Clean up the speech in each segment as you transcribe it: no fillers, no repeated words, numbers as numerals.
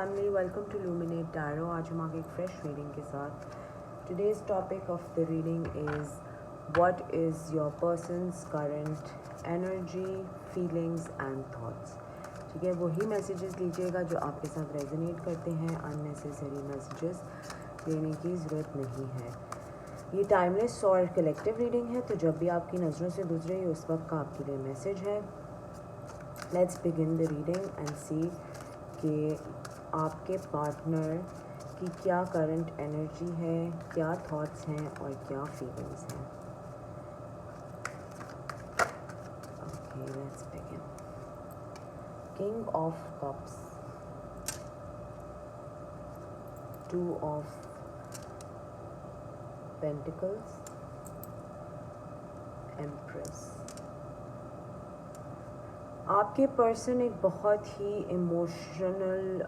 Family welcome to Luminate tarot. आज हम आगे एक फ्रेश रीडिंग के साथ। Today's topic of the reading is what is your person's current energy, feelings and thoughts. ठीक है, वही मैसेजेस लीजिएगा जो आपके साथ रेजोनेट करते हैं। अननेसेसरी मैसेजेस लेने की ज़रूरत नहीं है। ये टाइमलेस और कलेक्टिव रीडिंग है, तो जब भी आपकी नज़रों से गुजरे उस वक्त का आपके लिए मैसेज है। Let's begin the reading and see कि आपके पार्टनर की क्या करंट एनर्जी है, क्या थॉट्स हैं और क्या फीलिंग्स हैं। Okay, let's begin. King of cups, two of pentacles, empress. आपके पर्सन एक बहुत ही इमोशनल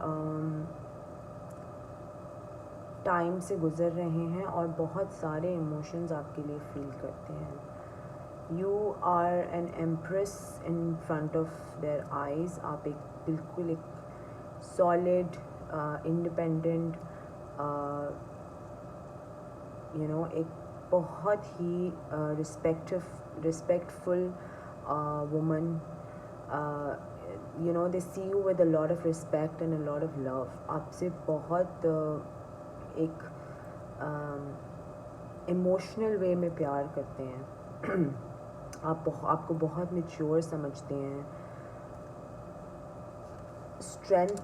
टाइम से गुज़र रहे हैं और बहुत सारे इमोशंस आपके लिए फील करते हैं। You are an empress in front of their eyes. आप एक बिल्कुल एक सॉलिड इंडिपेंडेंट एक बहुत ही respectful woman. they see you with a lot of respect and a lot of love. आपसे बहुत एक इमोशनल वे में प्यार करते हैं। आपको बहुत मैच्योर समझते हैं। स्ट्रेंथ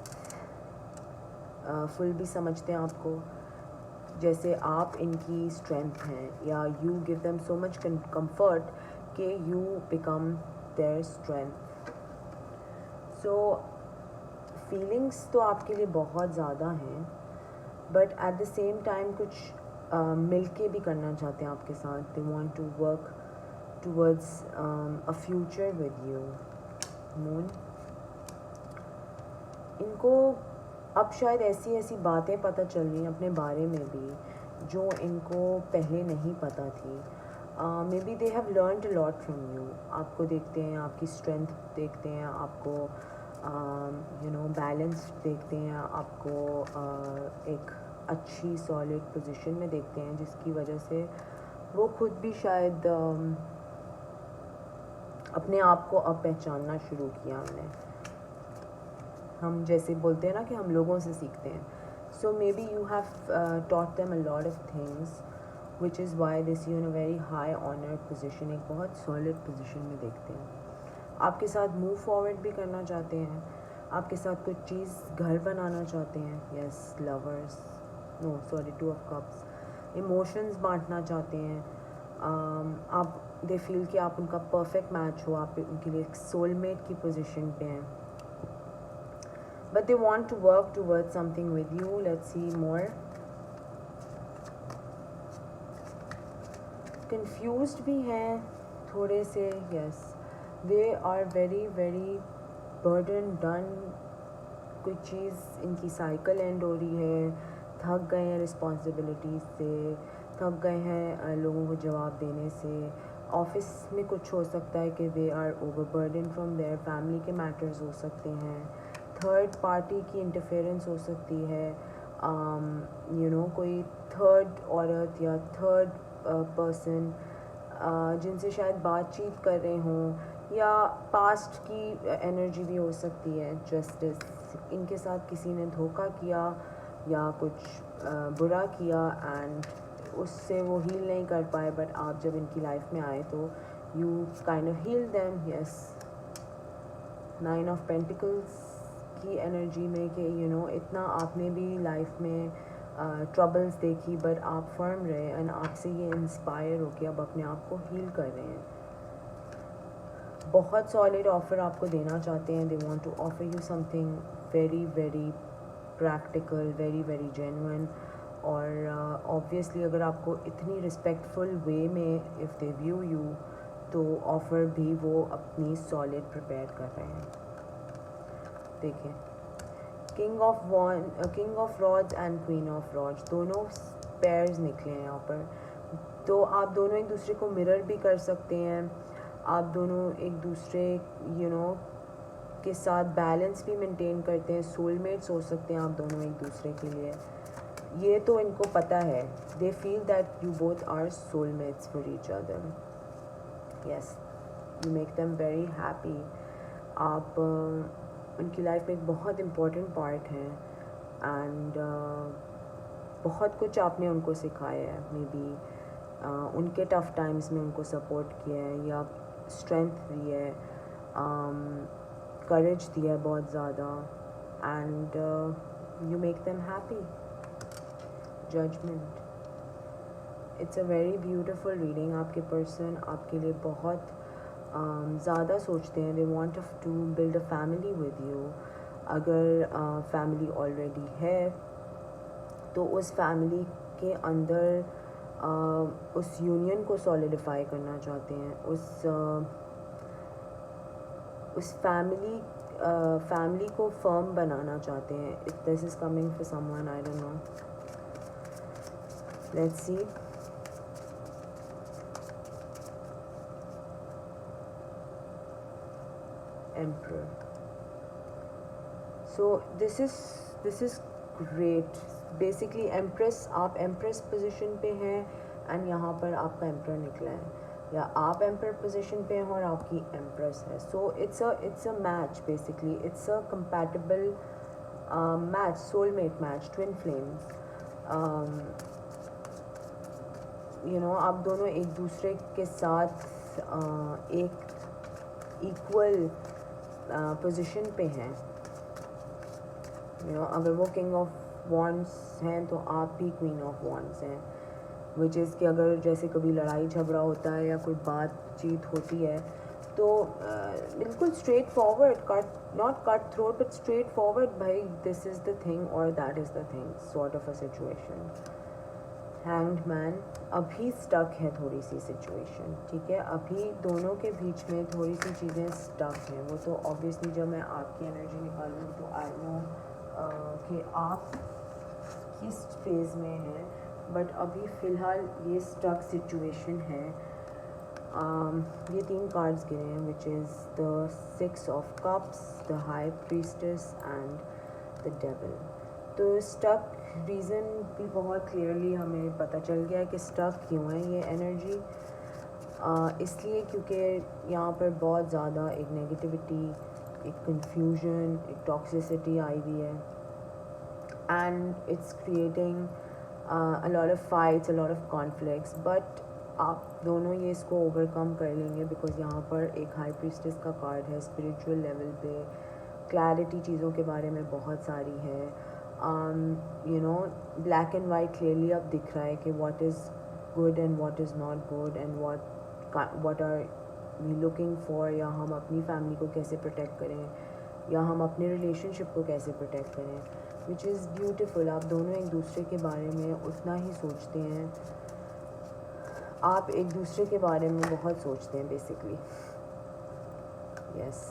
फुल भी समझते हैं आपको, जैसे आप इनकी स्ट्रेंथ हैं, या you give them so much comfort कि you become their strength. So feelings तो आपके लिए बहुत ज़्यादा हैं, but at the same time कुछ मिल के भी करना चाहते हैं आपके साथ। They want to work towards a future with you. Moon, इनको अब शायद ऐसी ऐसी बातें पता चल रही हैं अपने बारे में भी जो इनको पहले नहीं पता थी। May be they have learned a lot from you. आपको देखते हैं, आपकी स्ट्रेंथ देखते हैं, आपको बैलेंस देखते हैं, आपको एक अच्छी सॉलिड पोजीशन में देखते हैं, जिसकी वजह से वो खुद भी शायद अपने आप को अब पहचानना शुरू किया उन्हें। हम जैसे बोलते हैं ना कि हम लोगों से सीखते हैं। So maybe you have taught them a lot of things which is why they see you in a very high honoured position. एक बहुत सॉलिड पोजीशन में देखते हैं। आपके साथ मूव फॉरवर्ड भी करना चाहते हैं, आपके साथ कुछ चीज़ घर बनाना चाहते हैं। Yes, lovers, no sorry, two of cups. Emotions बांटना चाहते हैं। आप दे फील कि आप उनका परफेक्ट मैच हो, आप उनके लिए एक सोलमेट की पोजीशन पे हैं, but they want to work towards something with you. Let's see more. Confused भी हैं थोड़े से। yes, they are very very burdened, done। कोई चीज़ इनकी साइकिल एंड हो रही है, थक गए हैं रिस्पॉन्सिबिलिटीज़ से, थक गए हैं लोगों को जवाब देने से। ऑफिस में कुछ हो सकता है कि they are overburden from their family के मैटर्स हो सकते हैं। थर्ड पार्टी की इंटरफेरेंस हो सकती है। कोई थर्ड औरत या थर्ड पर्सन जिनसे शायद बातचीत कर रहे हों, या पास्ट की एनर्जी भी हो सकती है। जस्टिस, इनके साथ किसी ने धोखा किया या कुछ बुरा किया एंड उससे वो हील नहीं कर पाए, बट आप जब इनकी लाइफ में आए तो you kind of heal them. Yes, 9 of pentacles की एनर्जी में कि इतना आपने भी लाइफ में ट्रबल्स देखी, बट आप फर्म रहे एंड आपसे ये इंस्पायर होकर अब अपने आप को हील कर रहे हैं। बहुत सॉलिड ऑफ़र आपको देना चाहते हैं। They want to offer you something very very practical, very very genuine. और ऑब्वियसली अगर आपको इतनी रिस्पेक्टफुल वे में इफ़ दे व्यू यू, तो ऑफ़र भी वो अपनी सॉलिड प्रिपेयर कर रहे हैं। देखिए, king of rods and queen of rods, दोनों पेयर्स निकले हैं यहाँ पर। तो आप दोनों एक दूसरे को मिरर भी कर सकते हैं। आप दोनों एक दूसरे के साथ बैलेंस भी मेंटेन करते हैं, सोलमेट्स हो सकते हैं आप दोनों एक दूसरे के लिए, ये तो इनको पता है. They feel that you both are soulmates for each other. Yes, you make them very happy. आप उनकी लाइफ में एक बहुत इम्पोर्टेंट पार्ट हैं. एंड बहुत कुछ आपने उनको सिखाया है. मे बी उनके टफ़ टाइम्स में उनको सपोर्ट किया है, या स्ट्रेंथ दी है, करेज दिया है बहुत ज़्यादा. And you make them happy. Judgment. It's a very beautiful reading. आपके पर्सन आपके लिए बहुत ज़्यादा सोचते हैं. They want to build a family with you. अगर फैमिली ऑलरेडी है तो उस फैमिली के अंदर उस यूनियन को सॉलिडिफाई करना चाहते हैं. उस फैमिली को फर्म बनाना चाहते हैं. If this is coming for someone, I don't know. Let's see. Emperor. So this is great. Basically Empress, आप Empress position पे हैं एंड यहाँ पर आपका Emperor निकला है, या आप Emperor position पे हैं और आपकी Empress है. So it's a match basically. It's a compatible match, soulmate match, twin flames. You know, आप दोनों एक दूसरे के साथ एक इक्वल पोजीशन पे हैं. अगर वो किंग ऑफ वॉन्ड्स हैं तो आप भी क्वीन ऑफ वॉन्ड्स हैं. विच इज़ कि अगर जैसे कभी लड़ाई झगड़ा होता है या कोई बातचीत होती है तो बिल्कुल straight forward, not cut throat but straight forward, भाई दिस इज़ द थिंग और that is the thing, sort of a situation. Hanged man. अभी स्टक है थोड़ी सी सिचुएशन, ठीक है. अभी दोनों के बीच में थोड़ी सी चीज़ें स्टक हैं. वो तो ऑब्वियसली जब मैं आपकी एनर्जी निकालूँ तो आई नो कि आप किस फेज़ में हैं, बट अभी फ़िलहाल ये स्टक सिचुएशन है. ये 3 कार्ड्स गिरे हैं, which is the 6 of cups, the high priestess and the devil. तो स्टक रीज़न भी बहुत क्लियरली हमें पता चल गया है कि स्टक क्यों है ये एनर्जी. इसलिए क्योंकि यहाँ पर बहुत ज़्यादा एक नेगेटिविटी, एक कन्फ्यूजन, एक टॉक्सिसिटी आई हुई है. And it's creating a lot of fights, a lot of conflicts. But आप दोनों ये इसको ओवरकम कर लेंगे, बिकॉज यहाँ पर एक हाई प्रीस्टेस का कार्ड है. स्पिरिचुअल लेवल पे क्लैरिटी चीज़ों के बारे में बहुत सारी है. ब्लैक एंड वाइट क्लियरली अब दिख रहा है कि what is good and what is not good, and what are we looking for. या हम अपनी फैमिली को कैसे प्रोटेक्ट करें, या हम अपने रिलेशनशिप को कैसे प्रोटेक्ट करें, विच इज़ ब्यूटिफुल. आप दोनों एक दूसरे के बारे में उतना ही सोचते हैं. आप एक दूसरे के बारे में बहुत सोचते हैं बेसिकली. यस,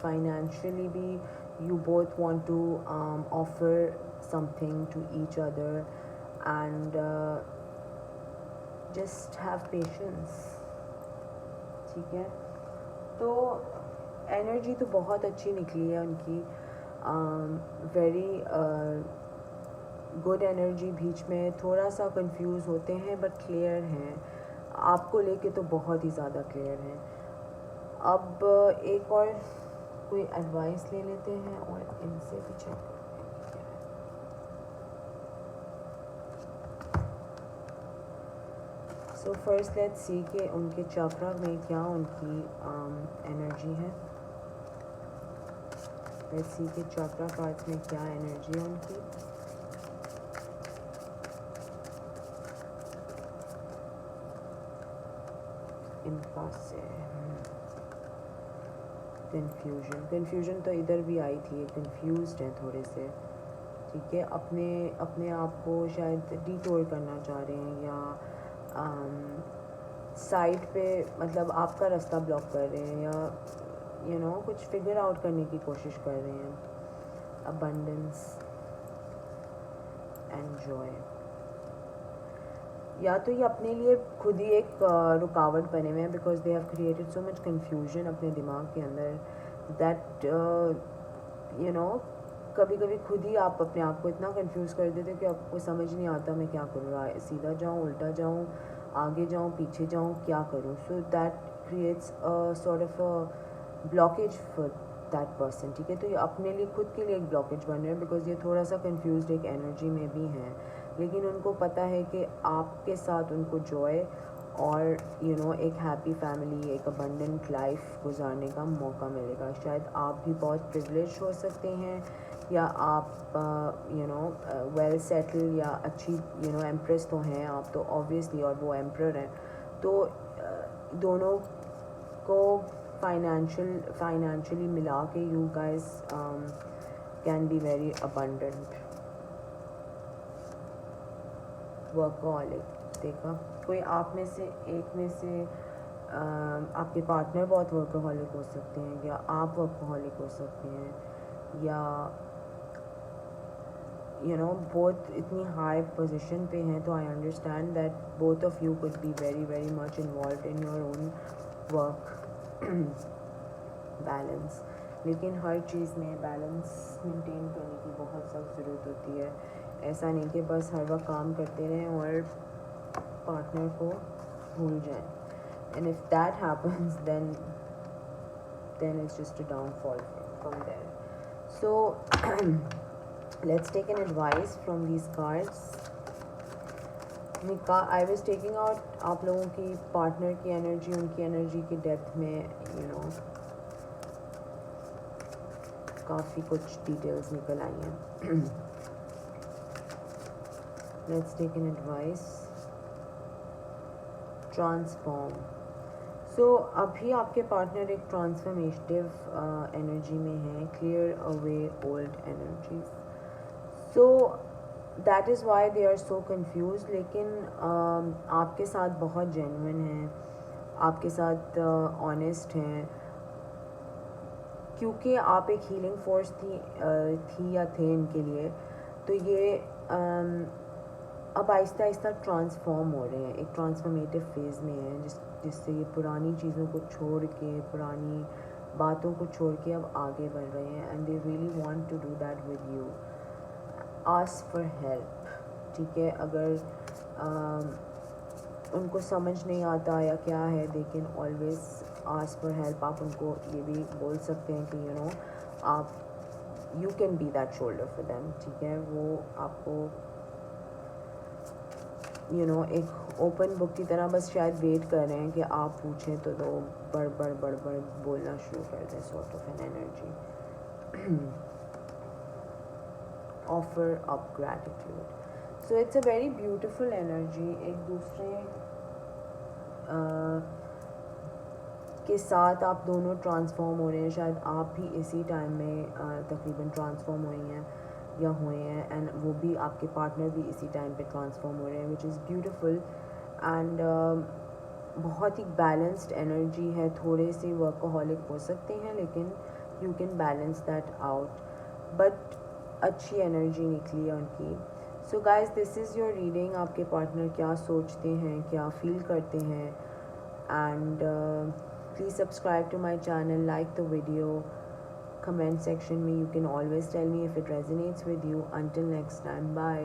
फाइनेंशियली भी you both want to offer something to each other, and just have patience. ठीक है. तो एनर्जी तो बहुत अच्छी निकली है उनकी. Very good energy. बीच में थोड़ा सा कंफ्यूज होते हैं बट क्लियर हैं. आपको लेके तो बहुत ही ज़्यादा क्लियर हैं. अब एक और कोई एडवाइस ले लेते हैं और इनसे भी चेक करते हैं. सो फर्स्ट लेट्स सी कि उनके चक्रा में क्या उनकी एनर्जी है. लेट्स सी के चक्रा कार्ड्स में क्या एनर्जी है उनकी. कन्फ्यूजन तो इधर भी आई थी. कंफ्यूज्ड हैं थोड़े से, ठीक है. अपने आप को शायद डिटोर करना चाह रहे हैं, या साइड पे मतलब आपका रास्ता ब्लॉक कर रहे हैं, या कुछ फिगर आउट करने की कोशिश कर रहे हैं. Abundance and Joy. या तो ये अपने लिए खुद ही एक रुकावट बने हुए हैं, because they have created so much confusion अपने दिमाग के अंदर, दैट यू नो कभी कभी खुद ही आप अपने आप को इतना कंफ्यूज कर देते हो कि आपको समझ नहीं आता मैं क्या करूँ, सीधा जाऊँ, उल्टा जाऊँ, आगे जाऊँ, पीछे जाऊँ, क्या करूँ. So that creates a sort of a blockage for that person. ठीक है, तो ये अपने लिए खुद के लिए एक ब्लॉकेज बन रहा है बिकॉज ये थोड़ा सा कंफ्यूज एक एनर्जी में भी हैं. लेकिन उनको पता है कि आपके साथ उनको जॉय और एक हैप्पी फैमिली, एक अबंडेंट लाइफ गुजारने का मौका मिलेगा. शायद आप भी बहुत प्रिविलेज हो सकते हैं, या आप वेल सेटल या अच्छी एम्प्रेस तो हैं आप तो ऑब्वियसली, और वो एम्प्रर हैं. तो दोनों को फाइनेंशियली मिला के you guys can be very abundant. Workaholic, देखा कोई आप में से एक में से आपके पार्टनर बहुत वर्कहॉलिक हो सकते हैं, या आप वर्कहॉलिक हो सकते हैं, या बोथ इतनी हाई पोजीशन पे हैं. तो I understand that both of you could be very very much involve in your own work balance. लेकिन हर चीज़ में बैलेंस मेंटेन करने की बहुत सख्त ज़रूरत होती है. ऐसा नहीं कि बस हर वक्त काम करते रहें और पार्टनर को भूल जाएं. And if that happens then it's just a downfall from there. So let's take an advice from these cards. I was taking out आप लोगों की पार्टनर की एनर्जी, उनकी एनर्जी की डेप्थ में काफ़ी कुछ डिटेल्स निकल आई हैं. Let's take an advice. Transform. So अभी आपके पार्टनर एक ट्रांसफॉर्मेटिव एनर्जी में है. Clear away old energies. So that is why they are so confuse. लेकिन आपके साथ बहुत जेन्युइन हैं, आपके साथ ऑनेस्ट हैं, क्योंकि आप एक हीलिंग फोर्स थी या थे इनके लिए. तो ये अब आहिस्ता आहिस्ता ट्रांसफॉर्म हो रहे हैं, एक ट्रांसफॉर्मेटिव फेज़ में हैं, जिससे ये पुरानी चीज़ों को छोड़ के, पुरानी बातों को छोड़ के अब आगे बढ़ रहे हैं. And they really want to do that with you. Ask for help. ठीक है, अगर उनको समझ नहीं आता या क्या है, they can always ask for help. आप उनको ये भी बोल सकते हैं कि आप you can be that shoulder for them. ठीक है, वो आपको एक ओपन बुक की तरह बस शायद वेट कर रहे हैं कि आप पूछें तो बड़ बोलना शुरू कर दें. Sort of an energy. Offer up gratitude. So it's a very beautiful energy. एक दूसरे के साथ आप दोनों ट्रांसफॉर्म हो रहे हैं. शायद आप भी इसी टाइम में तकरीबन ट्रांसफॉर्म हुई हैं या हुए हैं, एंड वो भी, आपके पार्टनर भी इसी टाइम पे ट्रांसफॉर्म हो रहे हैं, विच इज़ ब्यूटिफुल. एंड बहुत ही बैलेंस्ड एनर्जी है. थोड़े से वर्कहॉलिक हो सकते हैं, लेकिन you can balance that out. But अच्छी एनर्जी निकली है उनकी. So guys, this is your reading. आपके पार्टनर क्या सोचते हैं, क्या फील करते हैं. And please subscribe to my channel, like the video. Comment section में you can always tell me if it resonates with you. Until next time, bye.